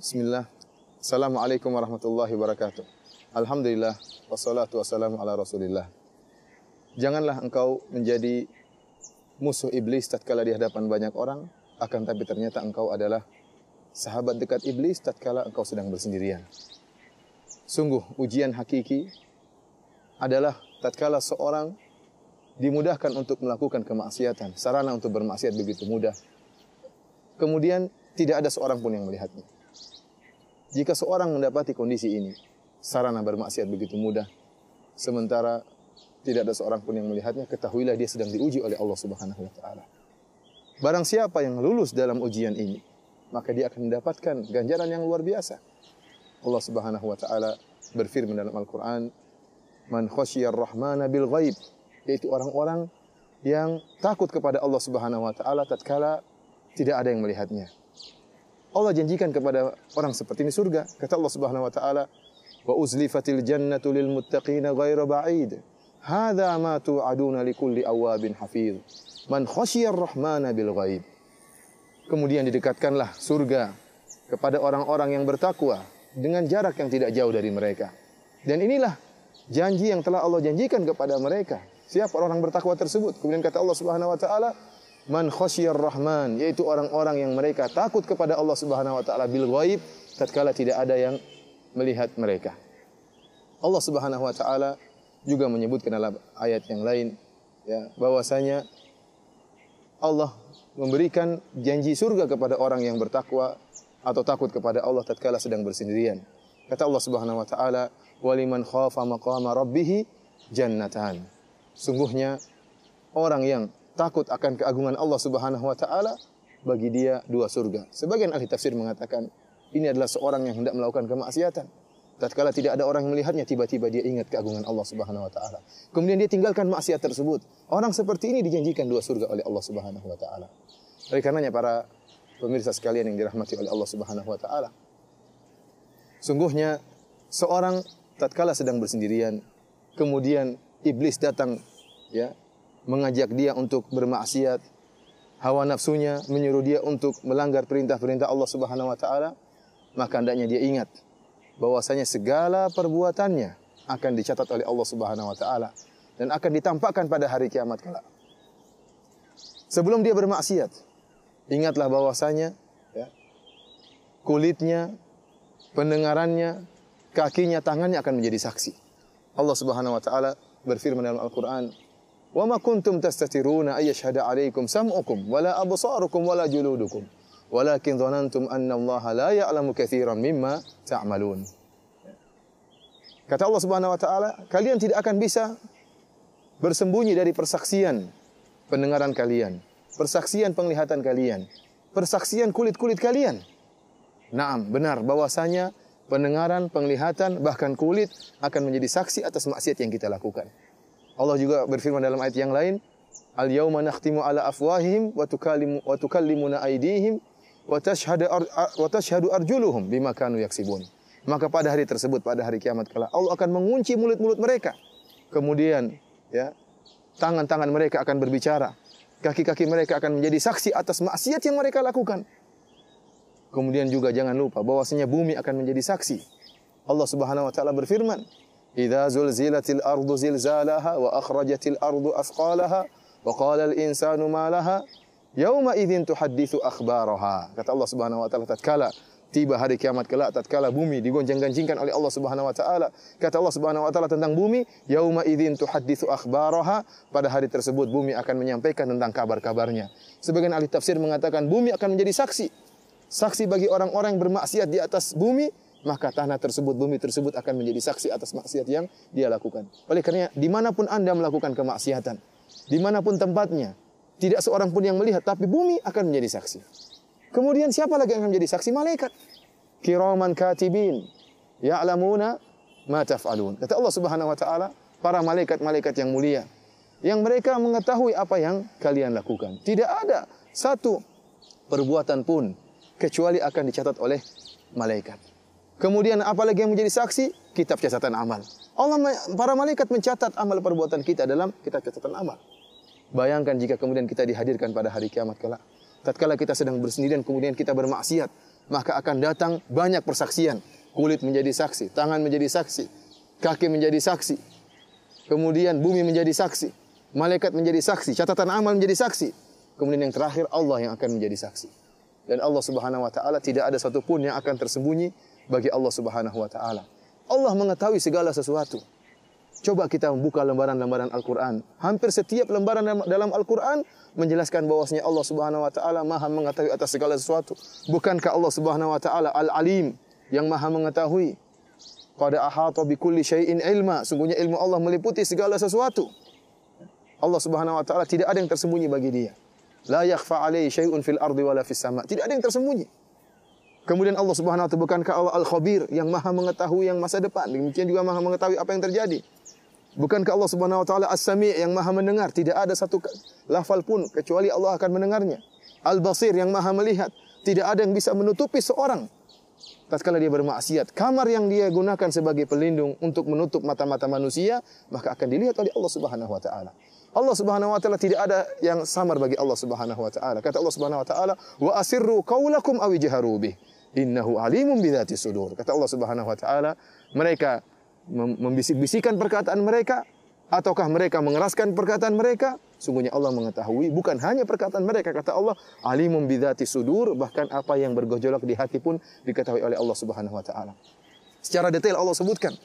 Bismillah. Assalamualaikum warahmatullahi wabarakatuh. Alhamdulillah. Wassalatu wassalamu ala rasulillah. Janganlah engkau menjadi musuh iblis tatkala di hadapan banyak orang, akan tapi ternyata engkau adalah sahabat dekat iblis tatkala engkau sedang bersendirian. Sungguh ujian hakiki adalah tatkala seorang dimudahkan untuk melakukan kemaksiatan, sarana untuk bermaksiat begitu mudah. Kemudian tidak ada seorang pun yang melihatnya. Jika seorang mendapati kondisi ini, sarana bermaksiat begitu mudah, sementara tidak ada seorang pun yang melihatnya, ketahuilah dia sedang diuji oleh Allah Subhanahu wa taala. Barang siapa yang lulus dalam ujian ini, maka dia akan mendapatkan ganjaran yang luar biasa. Allah Subhanahu wa taala berfirman dalam Al-Qur'an, "Man khasyiyar rahmana bil ghaib", yaitu orang-orang yang takut kepada Allah Subhanahu wa taala tatkala tidak ada yang melihatnya. Allah janjikan kepada orang seperti ini surga. Kata Allah Subhanahu wa taala, "Wa uzlifatil jannatu lil muttaqina ghairu ba'id. Hadza ma tu'aduna likulli awwabin hafiz. Man khasyiyar rahmana bil ghaib." Kemudian didekatkanlah surga kepada orang-orang yang bertakwa dengan jarak yang tidak jauh dari mereka. Dan inilah janji yang telah Allah janjikan kepada mereka. Siapa orang bertakwa tersebut? Kemudian kata Allah Subhanahu wa taala, "Man khasyiyar rahman", yaitu orang-orang yang mereka takut kepada Allah Subhanahu wa taala bil ghaib, tatkala tidak ada yang melihat mereka. Allah Subhanahu wa taala juga menyebutkan dalam ayat yang lain ya, bahwasanya Allah memberikan janji surga kepada orang yang bertakwa atau takut kepada Allah tatkala sedang bersendirian. Kata Allah Subhanahu wa taala, "Waliman khafa maqama rabbih jannatan." Sungguhnya orang yang takut akan keagungan Allah Subhanahu wa taala, bagi dia dua surga. Sebagian ahli tafsir mengatakan ini adalah seorang yang hendak melakukan kemaksiatan. Tatkala tidak ada orang yang melihatnya, tiba-tiba dia ingat keagungan Allah Subhanahu wa taala. Kemudian dia tinggalkan maksiat tersebut. Orang seperti ini dijanjikan dua surga oleh Allah Subhanahu wa taala. Oleh karenanya para pemirsa sekalian yang dirahmati oleh Allah Subhanahu wa taala, sungguhnya seorang tatkala sedang bersendirian, kemudian iblis datang ya, mengajak dia untuk bermaksiat, hawa nafsunya menyuruh dia untuk melanggar perintah-perintah Allah Subhanahu wa taala, maka hendaknya dia ingat bahwasanya segala perbuatannya akan dicatat oleh Allah Subhanahu wa taala dan akan ditampakkan pada hari kiamat kelak. Sebelum dia bermaksiat, ingatlah bahwasanya ya, kulitnya, pendengarannya, kakinya, tangannya akan menjadi saksi. Allah Subhanahu wa taala berfirman dalam Al-Qur'an, "Wa ma kuntum tastatiruna ay yashhada 'alaikum sam'ukum wala absarukum wala juludukum walakin dhanantum anna Allah la ya'lamu katsiran mimma ta'malun." Kata Allah Subhanahu wa taala, kalian tidak akan bisa bersembunyi dari persaksian pendengaran kalian, persaksian penglihatan kalian, persaksian kulit-kulit kalian. Naam, benar bahwasanya pendengaran, penglihatan, bahkan kulit akan menjadi saksi atas maksiat yang kita lakukan. Allah juga berfirman dalam ayat yang lain, "Al-yauma nakhtimu ala afwahihim wa tukallimuna aydihim wa tashhadu arjuluhum bima kanu yaksibun." Maka pada hari tersebut, pada hari kiamat kelak, Allah akan mengunci mulut-mulut mereka. Kemudian ya, tangan-tangan mereka akan berbicara, kaki-kaki mereka akan menjadi saksi atas maksiat yang mereka lakukan. Kemudian juga jangan lupa bahwasanya bumi akan menjadi saksi. Allah Subhanahu wa taala berfirman, "Idza zulzilatil ardu zilzalaha wa akhrajatil ardu athqalaha wa qala al insanu ma laha yauma idzin tuhadditsu akhbaraha." Kata Allah Subhanahu wa taala tatkala tiba hari kiamat kelak, tatkala bumi digoncang-gancingkan oleh Allah Subhanahu wa taala, kata Allah Subhanahu wa taala tentang bumi, yauma idzin tuhadditsu akhbaraha, pada hari tersebut bumi akan menyampaikan tentang kabar-kabarnya. Sebagian ahli tafsir mengatakan bumi akan menjadi saksi. Saksi bagi orang-orang yang bermaksiat di atas bumi, maka tanah tersebut, bumi tersebut akan menjadi saksi atas maksiat yang dia lakukan. Oleh karena dimanapun Anda melakukan kemaksiatan, dimanapun tempatnya, tidak seorang pun yang melihat, tapi bumi akan menjadi saksi. Kemudian siapa lagi yang akan menjadi saksi? Malaikat. Kiraman katibin, ya'lamuna ma taf'alun. Kata Allah Subhanahu wa taala, para malaikat-malaikat yang mulia, yang mereka mengetahui apa yang kalian lakukan. Tidak ada satu perbuatan pun kecuali akan dicatat oleh malaikat. Kemudian apalagi yang menjadi saksi? Kitab catatan amal. Para malaikat mencatat amal perbuatan kita dalam kitab catatan amal. Bayangkan jika kemudian kita dihadirkan pada hari kiamat kelak. Tatkala kita sedang bersendirian kemudian kita bermaksiat, maka akan datang banyak persaksian. Kulit menjadi saksi, tangan menjadi saksi, kaki menjadi saksi, kemudian bumi menjadi saksi, malaikat menjadi saksi, catatan amal menjadi saksi. Kemudian yang terakhir Allah yang akan menjadi saksi. Dan Allah Subhanahu wa taala tidak ada satupun yang akan tersembunyi bagi Allah Subhanahu wa taala. Allah mengetahui segala sesuatu. Coba kita membuka lembaran-lembaran Al-Quran. Hampir setiap lembaran dalam Al-Quran menjelaskan bahwasanya Allah Subhanahu wa taala Maha mengetahui atas segala sesuatu. Bukankah Allah Subhanahu wa taala Al-Alim, yang Maha mengetahui? Qad ahata bi kulli syai'in ilma. Sungguhnya ilmu Allah meliputi segala sesuatu. Allah Subhanahu wa taala tidak ada yang tersembunyi bagi Dia. La yakhfa 'alaihi syai'un fil ardi wala fis sama'. Tidak ada yang tersembunyi. Kemudian Allah Subhanahu wa taala, bukankah Allah Al-Khabir, yang Maha mengetahui yang masa depan, demikian juga Maha mengetahui apa yang terjadi. Bukankah Allah Subhanahu wa taala As-Sami' yang Maha mendengar, tidak ada satu lafal pun kecuali Allah akan mendengarnya. Al-Basir yang Maha melihat, tidak ada yang bisa menutupi seorang tatkala dia bermaksiat. Kamar yang dia gunakan sebagai pelindung untuk menutup mata-mata manusia, maka akan dilihat oleh Allah Subhanahu wa taala. Allah Subhanahu wa taala tidak ada yang samar bagi Allah Subhanahu wa taala. Kata Allah Subhanahu wa taala, "Wa asirru qaulakum aw ijharu bih, innahu alimun bidzati sudur." Kata Allah Subhanahu wa taala, mereka membisik-bisikan perkataan mereka, ataukah mereka mengeraskan perkataan mereka? Sungguhnya Allah mengetahui bukan hanya perkataan mereka. Kata Allah, alimun bidzati sudur, bahkan apa yang bergejolak di hati pun diketahui oleh Allah Subhanahu wa taala. Secara detail Allah sebutkan.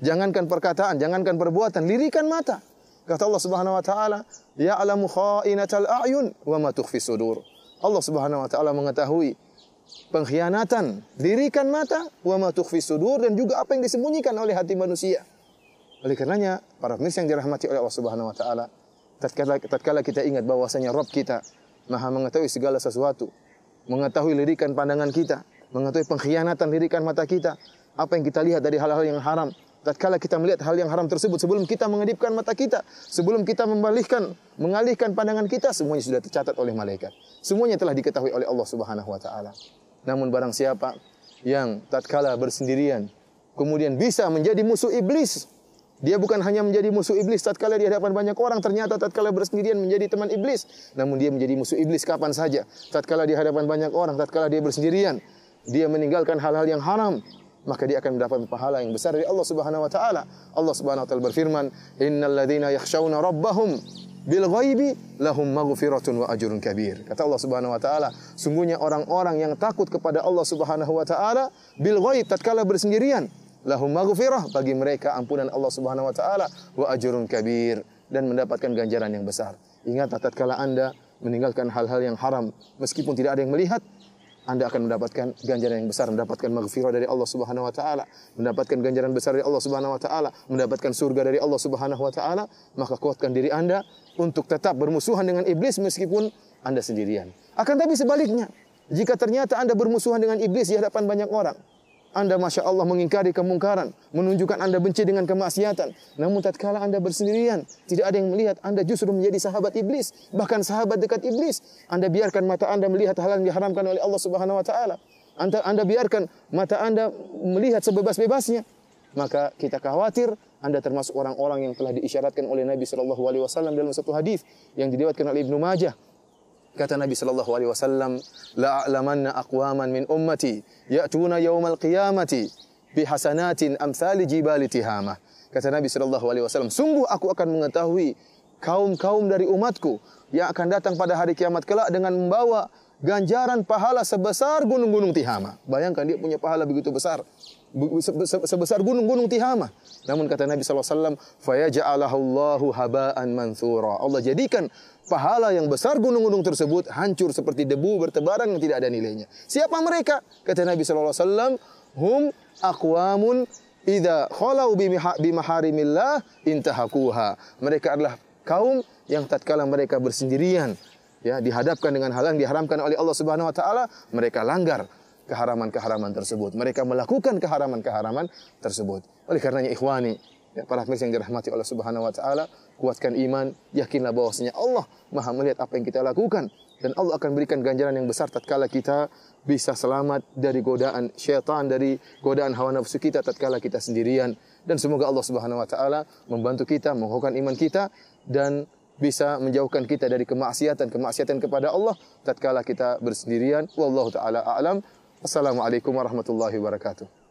Jangankan perkataan, jangankan perbuatan, lirikan mata. Kata Allah Subhanahu wa taala, ya'lamu kha'inatal a'yun wa ma tukhfi sudur. Allah Subhanahu wa taala mengetahui pengkhianatan, lirikan mata, wa ma tukhfi sudur, dan juga apa yang disembunyikan oleh hati manusia. Oleh karenanya, para pemirsa yang dirahmati oleh Allah Subhanahu wa taala, tatkala kita ingat bahwasanya Rabb kita Maha mengetahui segala sesuatu, mengetahui lirikan pandangan kita, mengetahui pengkhianatan lirikan mata kita, apa yang kita lihat dari hal-hal yang haram. Tatkala kita melihat hal yang haram tersebut, sebelum kita mengedipkan mata kita, sebelum kita mengalihkan pandangan kita, semuanya sudah tercatat oleh malaikat. Semuanya telah diketahui oleh Allah Subhanahu wa taala. Namun barang siapa yang tatkala bersendirian kemudian bisa menjadi musuh iblis, dia bukan hanya menjadi musuh iblis tatkala di hadapan banyak orang, ternyata tatkala bersendirian menjadi teman iblis. Namun dia menjadi musuh iblis kapan saja. Tatkala di hadapan banyak orang, tatkala dia bersendirian, dia meninggalkan hal-hal yang haram, maka dia akan mendapat pahala yang besar dari Allah Subhanahu wa taala. Allah Subhanahu wa taala berfirman, "Innal ladzina yakhshawna rabbahum bil ghaibi lahum maghfiratun wa ajrun kabir." Kata Allah Subhanahu wa taala, sungguhnya orang-orang yang takut kepada Allah Subhanahu wa taala bil ghaib, tatkala bersendirian, lahum maghfirah, bagi mereka ampunan Allah Subhanahu wa taala, wa ajrun kabir, dan mendapatkan ganjaran yang besar. Ingatlah tatkala Anda meninggalkan hal-hal yang haram, meskipun tidak ada yang melihat, Anda akan mendapatkan ganjaran yang besar, mendapatkan maghfirah dari Allah Subhanahu wa taala, mendapatkan ganjaran besar dari Allah Subhanahu wa taala, mendapatkan surga dari Allah Subhanahu wa taala. Maka kuatkan diri Anda untuk tetap bermusuhan dengan iblis meskipun Anda sendirian. Akan tapi sebaliknya, jika ternyata Anda bermusuhan dengan iblis di hadapan banyak orang, Anda Masya Allah mengingkari kemungkaran, menunjukkan Anda benci dengan kemaksiatan, namun tatkala Anda bersendirian, tidak ada yang melihat, Anda justru menjadi sahabat iblis, bahkan sahabat dekat iblis. Anda biarkan mata Anda melihat hal yang diharamkan oleh Allah Subhanahu wa taala. Anda biarkan mata Anda melihat sebebas-bebasnya. Maka kita khawatir Anda termasuk orang-orang yang telah diisyaratkan oleh Nabi sallallahu alaihi wasallam dalam satu hadis yang diriwayatkan oleh Ibnu Majah. Kata Nabi sallallahu alaihi wasallam, la a'lamanna aqwaman min ummati ya'tuna yaumal qiyamati bi hasanatin amsali jibali tihamah. Kata Nabi sallallahu alaihi wasallam, sungguh aku akan mengetahui kaum-kaum dari umatku yang akan datang pada hari kiamat kelak dengan membawa ganjaran pahala sebesar gunung-gunung Tihamah. Bayangkan dia punya pahala begitu besar, sebesar gunung-gunung Tihamah. Namun kata Nabi sallallahu alaihi wasallam, fayaj'alahu Allahu haba'an mansura. Allah jadikan pahala yang besar gunung-gunung tersebut hancur seperti debu bertebaran yang tidak ada nilainya. Siapa mereka? Kata Nabi sallallahu alaihi wasallam, hum aqwamun idza khalau bi maharimillah intahakuha. Mereka adalah kaum yang tatkala mereka bersendirian, ya, dihadapkan dengan hal yang diharamkan oleh Allah Subhanahu wa taala, mereka langgar keharaman-keharaman tersebut. Mereka melakukan keharaman-keharaman tersebut. Oleh karenanya ikhwani, ya, para pemirsa yang dirahmati Allah Subhanahu wa taala, kuatkan iman, yakinlah bahwasanya Allah Maha melihat apa yang kita lakukan, dan Allah akan berikan ganjaran yang besar tatkala kita bisa selamat dari godaan syaitan, dari godaan hawa nafsu kita tatkala kita sendirian. Dan semoga Allah Subhanahu wa taala membantu kita, mengukuhkan iman kita, dan bisa menjauhkan kita dari kemaksiatan kepada Allah tatkala kita bersendirian. Wallahu taala a'lam. Assalamualaikum warahmatullahi wabarakatuh.